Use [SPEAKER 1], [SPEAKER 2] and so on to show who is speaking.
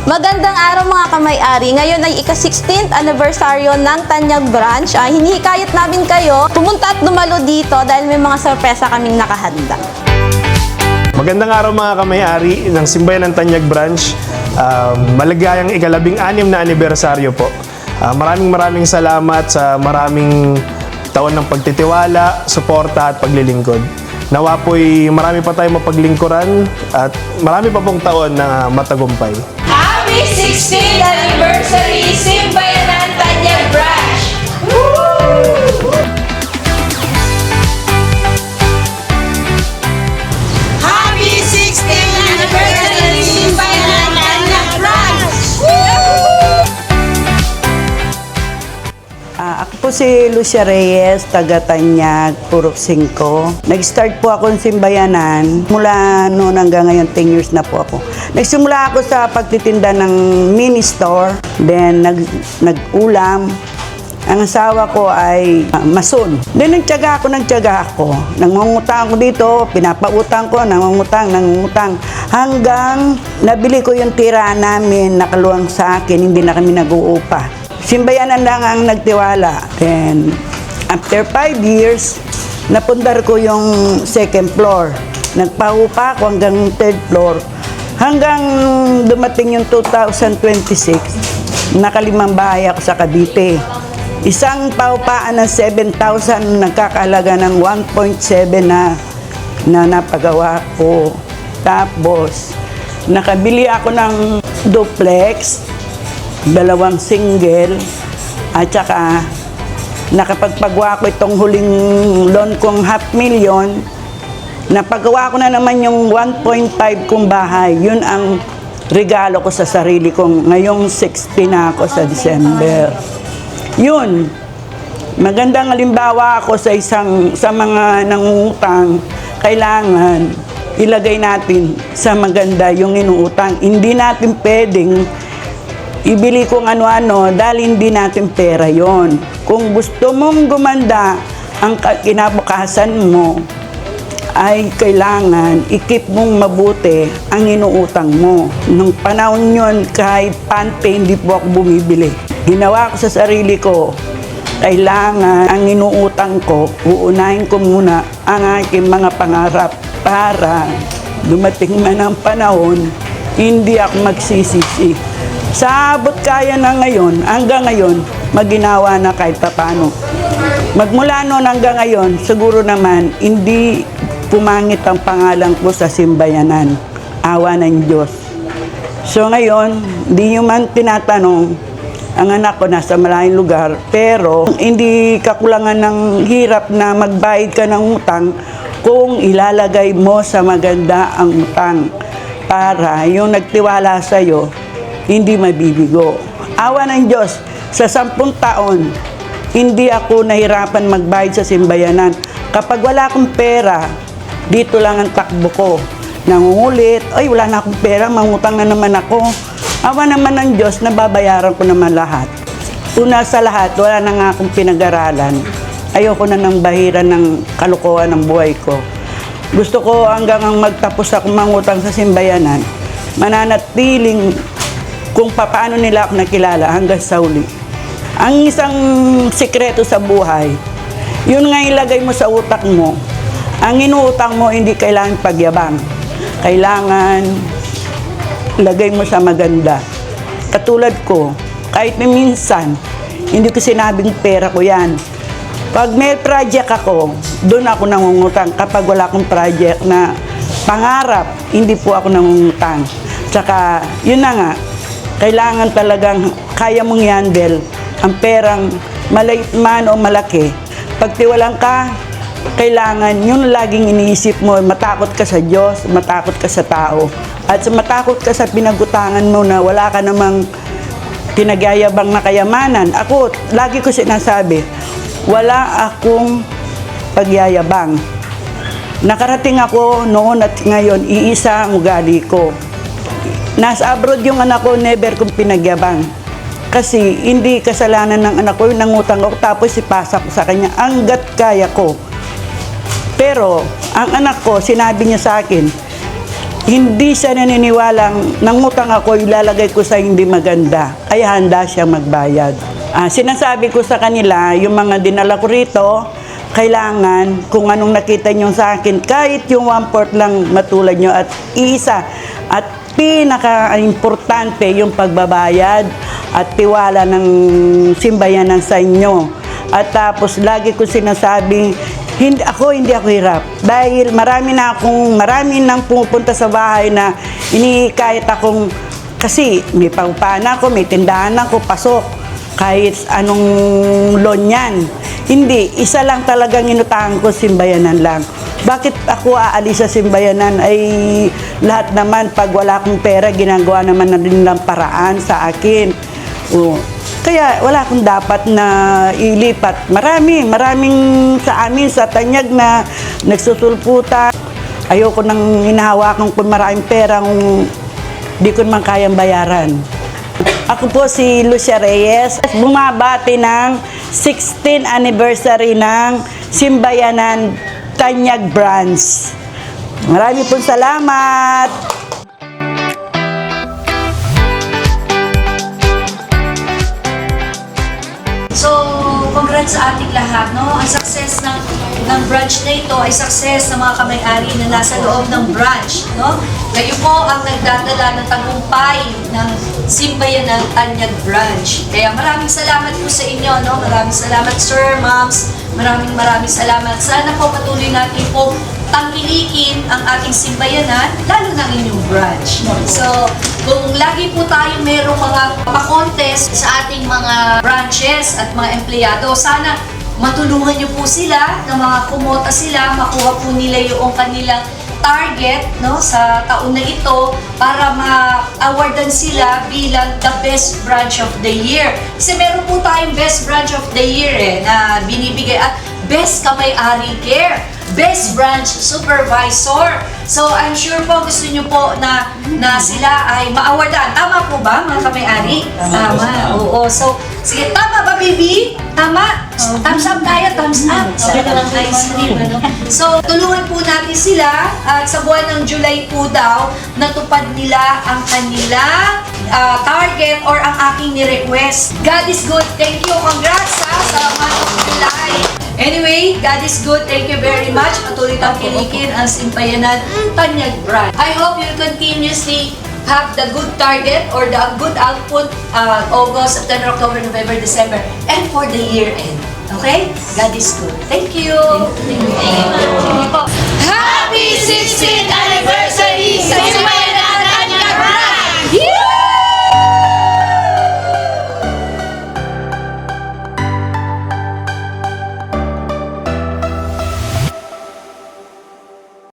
[SPEAKER 1] Magandang araw mga kamay-ari. Ngayon ay ika-16th aniversaryo ng Tanyag Branch. Hinihikayat namin kayo pumunta at dumalo dito dahil may mga sorpresa kaming nakahanda.
[SPEAKER 2] Magandang araw mga kamay-ari ng Simbayan ng Tanyag Branch. Maligayang ika-12 na anibersaryo po. Maraming salamat sa maraming taon ng pagtitiwala, suporta at paglilingkod. Nawa po'y marami pa tayong mapaglingkuran at marami pa pong taon na matagumpay.
[SPEAKER 3] Happy 16th Anniversary Simbayan ng Tanyag Branch! Woo! Happy 16th Anniversary Simbayan ng Tanyag Branch!
[SPEAKER 4] Ako po si Lucia Reyes, taga Tanyag, Purok 5. Nag-start po ako ng simbayanan. Mula noon hanggang ngayon, 10 years na po ako. Nagsimula ako sa pagtitinda ng mini store. Then, nag-ulam. Ang asawa ko ay mason. Then, nagtiyaga ako. Nangungutang ako dito, pinapautang ko, nangungutang. Hanggang nabili ko yung tira namin, nakaluwang sa akin, hindi na kami nag-uupa. Simbayanan lang ang nagtiwala. Then, after 5 years, napundar ko yung second floor. Nagpahupa ako hanggang third floor. Hanggang dumating yung 2026, nakalimang bahay ako sa Cavite. Isang pahupaan ng 7,000, nagkakahalaga ng 1.7 na napagawa ko. Tapos, nakabili ako ng duplex, 2 single, at saka nakapagpagawa ko itong huling loan kong 500,000. Napagawa ko na naman yung 1.5 kong bahay. Yun ang regalo ko sa sarili ko. Ngayong 60 na ako sa December. Yun. Magandang halimbawa ako sa mga nangungutang. Kailangan ilagay natin sa maganda yung inuutang. Hindi natin pwedeng ibili kung ano-ano dahil hindi natin pera yon. Kung gusto mong gumanda ang kinabukasan mo, ay kailangan i-keep mong mabuti ang inuutang mo. Nung panahon yon, kahit pante, hindi po ako bumibili. Ginawa ko sa sarili ko, kailangan ang inuutang ko, uunahin ko muna ang aking mga pangarap para dumating man ang panahon, hindi ako magsisisi. Sa abot kaya na ngayon, hanggang ngayon, maginawa na kahit paano. Magmula noon hanggang ngayon, siguro naman, hindi pumangit ang pangalan ko sa simbayanan. Awa ng Diyos. So ngayon, hindi nyo man tinatanong, ang anak ko nasa malayong lugar, pero hindi kakulangan ng hirap na magbayad ka ng utang kung ilalagay mo sa maganda ang utang para yung nagtiwala sa'yo, hindi mabibigo. Awa ng Diyos, sa 10 taon, hindi ako nahirapan magbayad sa simbayanan. Kapag wala akong pera, dito lang ang takbo ko. Nangungulit, ay wala na akong pera, mangutang na naman ako. Awa naman ng Diyos, nababayaran ko naman lahat. Una sa lahat, wala na nga akong pinag-aralan. Ayoko na ng bahiran ng kalukuhan ng buhay ko. Gusto ko hanggang magtapos ako mangutang sa simbayanan, mananatiling kung paano nila ako nakilala hanggang sa uli. Ang isang sikreto sa buhay, yun nga ilagay mo sa utak mo. Ang inuutang mo, hindi kailangan pagyabang. Kailangan lagay mo sa maganda. Katulad ko, kahit minsan, hindi ko sinabing pera ko yan. Pag may project ako, doon ako nangungutang. Kapag wala akong project na pangarap, hindi po ako nangungutang. Tsaka, yun na nga, kailangan talagang kaya mong i-handle ang perang maliit man o malaki. Pag tiwalang ka, kailangan yun laging iniisip mo, matakot ka sa Diyos, matakot ka sa tao. At matakot ka sa pinagutangan mo na wala ka namang pinagyayabang na kayamanan. Ako, lagi ko sinasabi, wala akong pagyayabang. Nakarating ako noon at ngayon, iisa ang ugali ko. Nasa abroad yung anak ko, never kong pinagyabang. Kasi hindi kasalanan ng anak ko, nangutang ako, tapos ipasa ko sa kanya, hanggat kaya ko. Pero, ang anak ko, sinabi niya sa akin, hindi siya naniniwalang nangutang ako, ilalagay ko sa hindi maganda. Kaya handa siya magbayad. Sinasabi ko sa kanila, yung mga dinala ko rito, kailangan kung anong nakita nyo sa akin, kahit yung 1/4 lang matulad nyo at isa. At pinaka-importante yung pagbabayad at tiwala ng simbayanan sa inyo. At tapos lagi ko sinasabing, hindi ako hirap. Dahil marami nang pumupunta sa bahay na inikayat akong, kasi may paupahan ako, may tindahan ako, pasok. Kahit anong loan yan. Hindi, isa lang talagang inutahan ko, simbayanan lang. Bakit ako aalis sa simbayanan? Ay lahat naman, pag wala akong pera, ginagawa naman na din ng paraan sa akin. Kaya wala akong dapat na ilipat. Maraming sa amin sa Tanyag na nagsusulputan. Ayoko nang hinahawakan kung maraming pera kung di ko naman kayang bayaran. Ako po si Lucia Reyes. Bumabati ng 16th anniversary ng Simbayanan Tanyag Branch. Marami pong salamat!
[SPEAKER 3] So, congrats sa ating lahat, no? Ang success ng branch na ito ay success ng mga kamay-ari na nasa loob ng branch, no? Kayo po ang nagdadala ng tagumpay ng Simbayanan Tanyag Branch. Kaya maraming salamat po sa inyo, no? Maraming salamat, sir, moms. Maraming salamat. Sana po patuloy natin po tangkilikin ang ating simbayanan, lalo ng inyong branch. So, kung lagi po tayo merong mga pa-contest sa ating mga branches at mga empleyado, sana matulungan niyo po sila na mga kumota sila, makuha po nila yung kanilang target, no, sa taon na ito para ma-awardan sila bilang the best branch of the year. Kasi meron po tayong best branch of the year na binibigay at best kamay-ari care, best branch supervisor. So I'm sure po gusto niyo po na sila ay ma-awardan. Tama po ba mga kamay-ari? Tama. Oo. So sige, tama ba baby? Tama? Thumbs up tayo, thumbs up. Sabi ka ng ice cream, ano? So, tulungan po natin sila at sa buwan ng July po daw, natupad nila ang kanila target or ang aking ni-request. God is good. Thank you. Congrats sa month of July. Anyway, God is good. Thank you very much. Patuloy tangkilikin ang Simbayanan Tanyag Branch. I hope you continuously have the good target or the good output August, September, October, November, December, and for the year end. Okay? God is good. Thank you. Thank you. Happy 16th